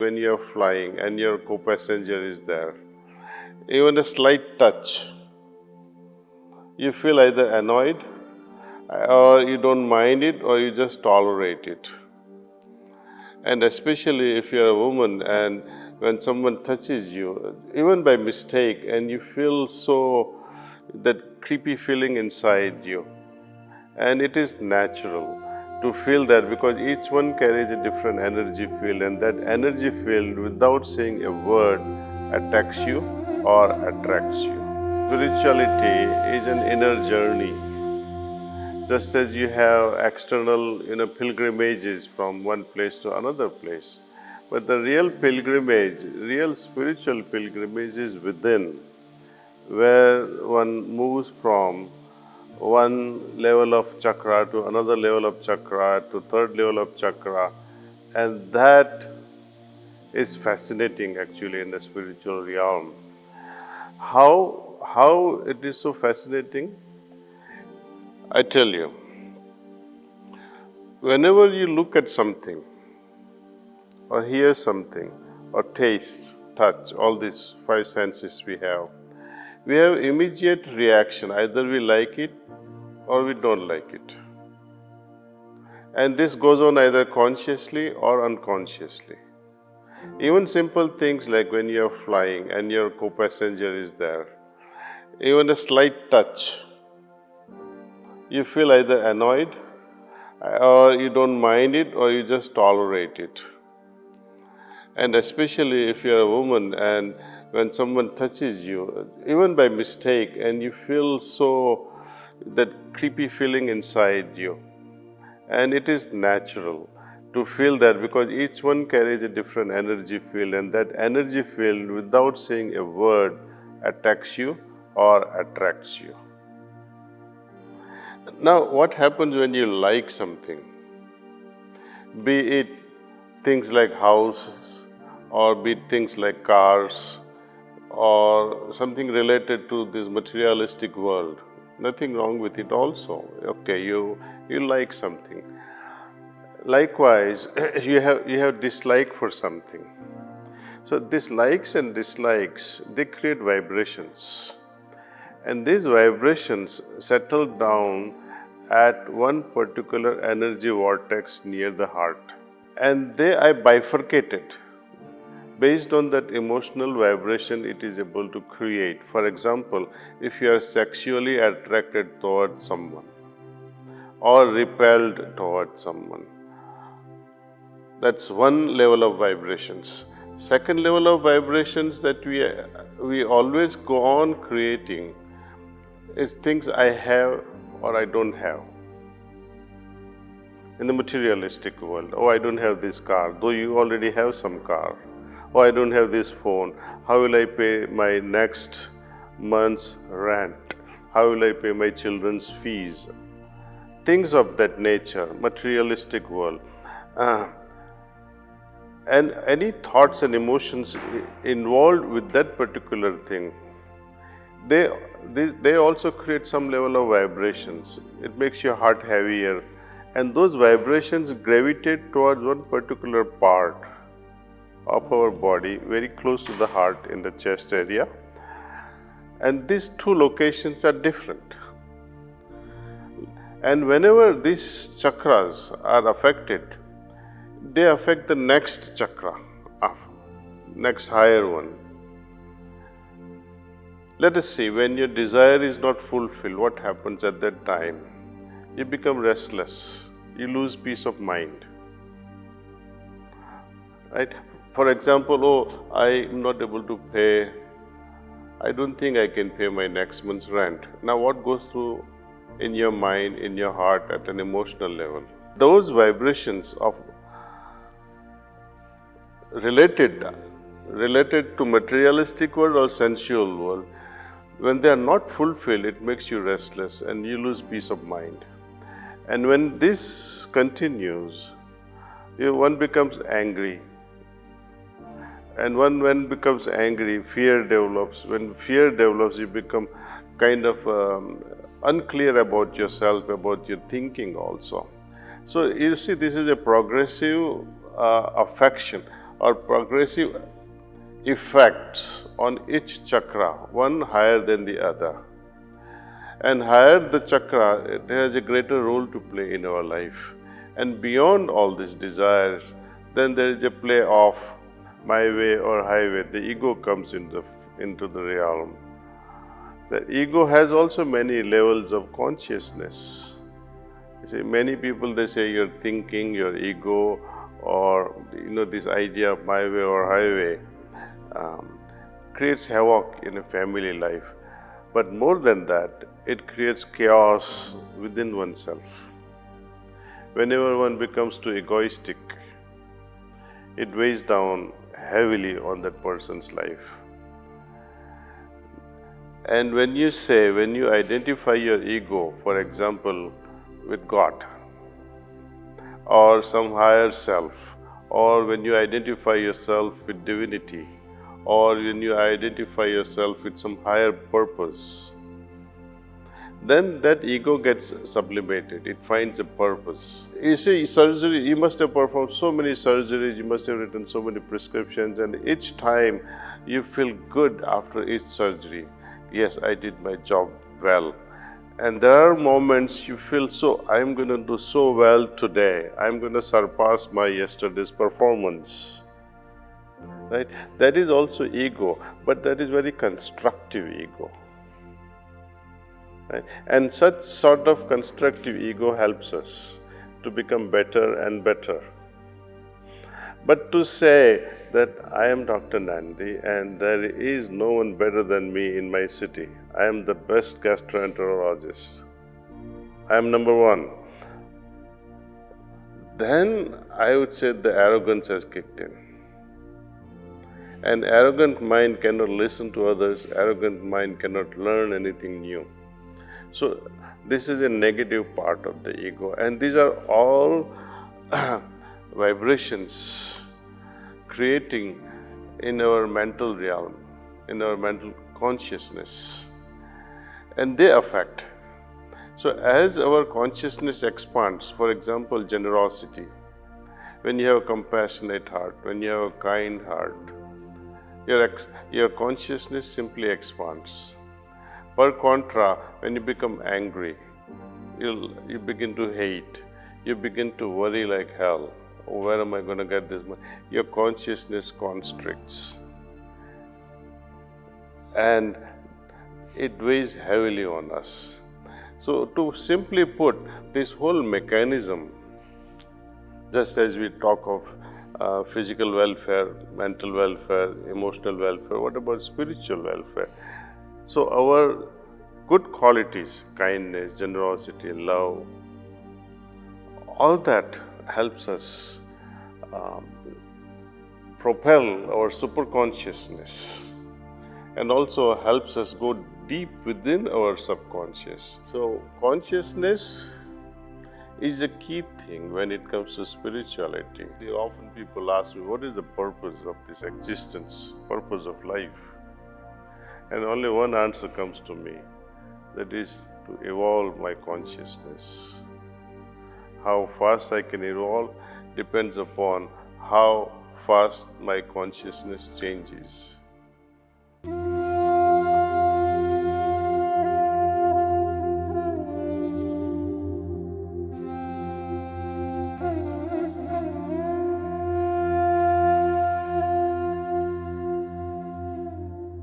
when you're flying and your co-passenger is there, even a slight touch, you feel either annoyed or you don't mind it or you just tolerate it. And especially if you're a woman and when someone touches you, even by mistake, and you feel that creepy feeling inside you. And it is natural to feel that because each one carries a different energy field, and that energy field, without saying a word, attacks you or attracts you. Spirituality is an inner journey. Just as you have external pilgrimages from one place to another place. But the real pilgrimage, real spiritual pilgrimage is within, where one moves from one level of chakra to another level of chakra to third level of chakra, and that is fascinating actually in the spiritual realm. How it is so fascinating? I tell you, whenever you look at something or hear something or taste, touch, all these five senses we have immediate reaction. Either we like it or we don't like it. And this goes on either consciously or unconsciously. Even simple things like when you are flying and your co-passenger is there, even a slight touch, you feel either annoyed or you don't mind it or you just tolerate it. And especially if you're a woman and when someone touches you, even by mistake, and you feel that creepy feeling inside you. And it is natural to feel that because each one carries a different energy field, and that energy field, without saying a word, attacks you or attracts you. Now, what happens when you like something? Be it things like houses, or be it things like cars, or something related to this materialistic world. Nothing wrong with it also. Okay, you like something. Likewise, you have dislike for something. So these likes and dislikes, they create vibrations. And these vibrations settle down at one particular energy vortex near the heart. And they are bifurcated. Based on that emotional vibration, it is able to create. For example, if you are sexually attracted towards someone or repelled towards someone, that's one level of vibrations. Second level of vibrations that we always go on creating is things I have or I don't have. In the materialistic world, oh, I don't have this car, though you already have some car. Oh, I don't have this phone. How will I pay my next month's rent? How will I pay my children's fees? Things of that nature, materialistic world. And any thoughts and emotions involved with that particular thing, they also create some level of vibrations. It makes your heart heavier, and those vibrations gravitate towards one particular part of our body, very close to the heart in the chest area. And these two locations are different. And whenever these chakras are affected, they affect the next chakra, next higher one. Let us see, when your desire is not fulfilled, what happens at that time? You become restless, you lose peace of mind. Right? For example, oh, I am not able to pay, I don't think I can pay my next month's rent. Now what goes through in your mind, in your heart at an emotional level? Those vibrations of related to materialistic world or sensual world, when they are not fulfilled, it makes you restless and you lose peace of mind. And when this continues, one becomes angry. And when becomes angry, fear develops. When fear develops, you become kind of unclear about yourself, about your thinking also. So you see, this is a progressive affection or progressive effects on each chakra, one higher than the other. And higher the chakra, it has a greater role to play in our life. And beyond all these desires, then there is a play of my way or highway. The ego comes into the realm. The ego has also many levels of consciousness. You see, many people, they say your thinking, your ego, or this idea of my way or highway creates havoc in a family life. But more than that, it creates chaos within oneself. Whenever one becomes too egoistic, it weighs down heavily on that person's life. And when you identify your ego, for example, with God, or some higher self, or when you identify yourself with divinity, or when you identify yourself with some higher purpose, then that ego gets sublimated. It finds a purpose. You see, surgery, you must have performed so many surgeries, you must have written so many prescriptions, and each time you feel good after each surgery. Yes, I did my job well. And there are moments you feel, I'm going to do so well today. I'm going to surpass my yesterday's performance. Right? That is also ego, but that is very constructive ego. Right? And such sort of constructive ego helps us to become better and better. But to say that I am Dr. Nandi and there is no one better than me in my city, I am the best gastroenterologist, I am number one, then I would say the arrogance has kicked in. An arrogant mind cannot listen to others, arrogant mind cannot learn anything new. So this is a negative part of the ego, and these are all vibrations creating in our mental realm, in our mental consciousness, and they affect. So as our consciousness expands, for example, generosity, when you have a compassionate heart, when you have a kind heart, your consciousness simply expands. Per contra, when you become angry, you begin to hate, you begin to worry like hell. Oh, where am I going to get this money? Your consciousness constricts. And it weighs heavily on us. So to simply put, this whole mechanism, just as we talk of physical welfare, mental welfare, emotional welfare, what about spiritual welfare? So our good qualities, kindness, generosity, love, all that helps us propel our superconsciousness and also helps us go deep within our subconscious. So consciousness is a key thing when it comes to spirituality. Often people ask me, what is the purpose of this existence, purpose of life? And only one answer comes to me, that is to evolve my consciousness. How fast I can evolve depends upon how fast my consciousness changes.